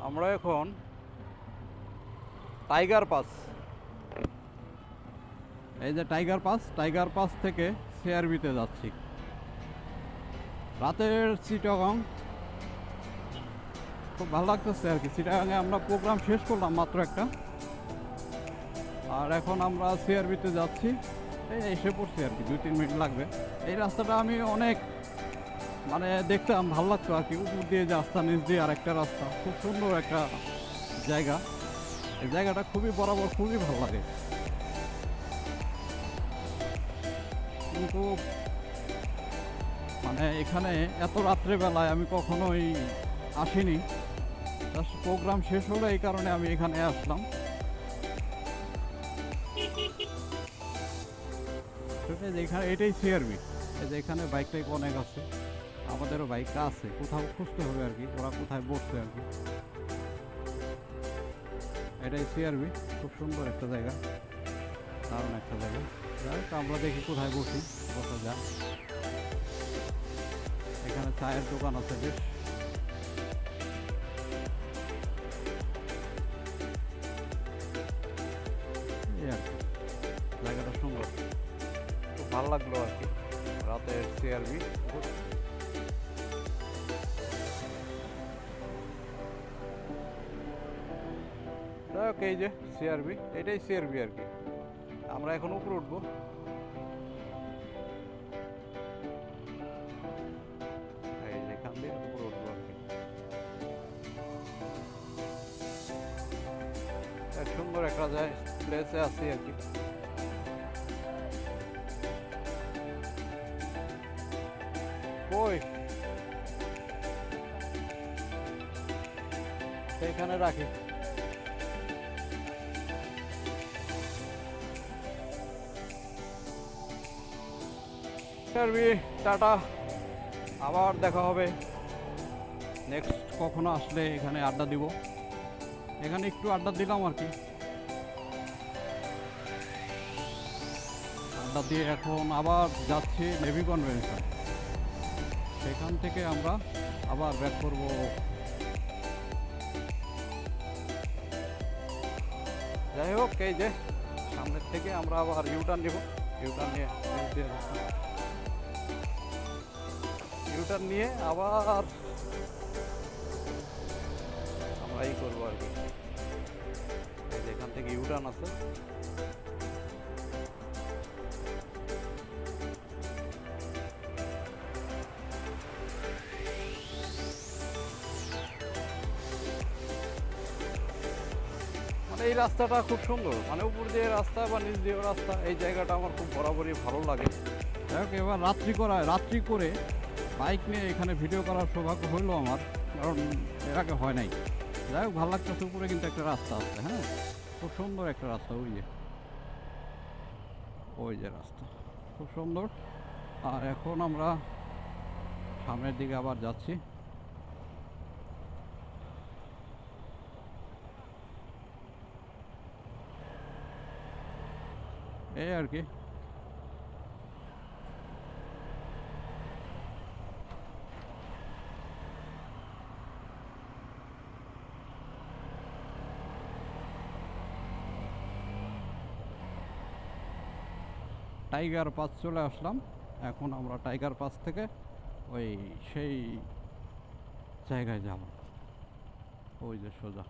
আমরা এখন tiger pass, এই যে টাইগার পাস থেকে সিআরবিতে যাচ্ছি। রাতের চিটাগং খুব ভালো লাগতেছে আর কি। চিটাগাংয়ে আমরা প্রোগ্রাম শেষ করলাম মাত্র একটা, আর এখন আমরা সিআরবিতে যাচ্ছি। এই এসে পড়ছি আর কি, 2-3 মিনিট লাগবে। এই রাস্তাটা আমি অনেক মানে দেখতাম, ভালো লাগতো আর কি। উপর দিয়ে যে রাস্তা, নিচ দিয়ে আরেকটা রাস্তা, খুব সুন্দর একটা জায়গা। এই জায়গাটা খুবই বরাবর খুবই ভালো লাগে, কিন্তু মানে এখানে এত রাত্রেবেলায় আমি কখনোই আসিনি। জাস্ট প্রোগ্রাম শেষ হলো, এই কারণে আমি এখানে আসলাম। এখানে এটাই সিআরবি। এই যে এখানে বাইক টাইক অনেক আছে, আমাদেরও বাইকটা আছে। কোথাও খুঁজতে হবে আর কি, ওরা কোথায় বসছে আর কি। এটাই সিআরবি, খুব সুন্দর একটা জায়গা, দারুণ একটা জায়গা। যাই হোক, আমরা দেখি কোথায় বসি, বসা যায়। এখানে চায়ের দোকান আছে বেশ। এই আর কি, জায়গাটা সুন্দর, খুব ভালো লাগলো আর কি। রাতের সিআরবি এই যে সিআরবি, এটাই সিআরবি আর কি। আমরা এখন উপরে উঠবো। এই যে এখান দিয়ে উপরে উঠবো আর কি। এক সুন্দর একটা যায় প্লেসে আছি আর কি। কই এখানে রাখি। টাটা, আবার দেখা হবে নেক্সট কখনো আসলে। এখানে আড্ডা দিব, এখানে একটু আড্ডা দিলাম আর কি। আড্ডা দিয়ে এখন আবার যাচ্ছি নেভি কনভেনশন, সেখান থেকে আমরা আবার ব্যাক করব। যাই হোক, এই যে সামনের থেকে আমরা আবার ইউটার্ন নিব। ইউটার্ন নিয়ে আবার আমরা এই করবো আর কি। এই যে এখান থেকে ইউটার্ন আছে। মানে এই রাস্তাটা খুব সুন্দর, মানে উপর দিয়ে রাস্তা বা নিচ দিয়ে রাস্তা, এই জায়গাটা আমার খুব বরাবরই ভালো লাগে। যাই হোক, এবার রাত্রি করে বাইক নিয়ে এখানে ভিডিও করার সৌভাগ্য হইলো আমার, কারণ এর আগে হয় নাই। যাই হোক, ভালো লাগতেছে। উপরে কিন্তু একটা রাস্তা আছে, হ্যাঁ, খুব সুন্দর একটা রাস্তা। ওই যে রাস্তা খুব সুন্দর। আর এখন আমরা সামনের দিকে আবার যাচ্ছি। এই আর কি। টাইগার পাস চলে আসলাম। এখন আমরা টাইগার পাস থেকে ওই সেই জায়গায় যাব, ওই যে সোজা।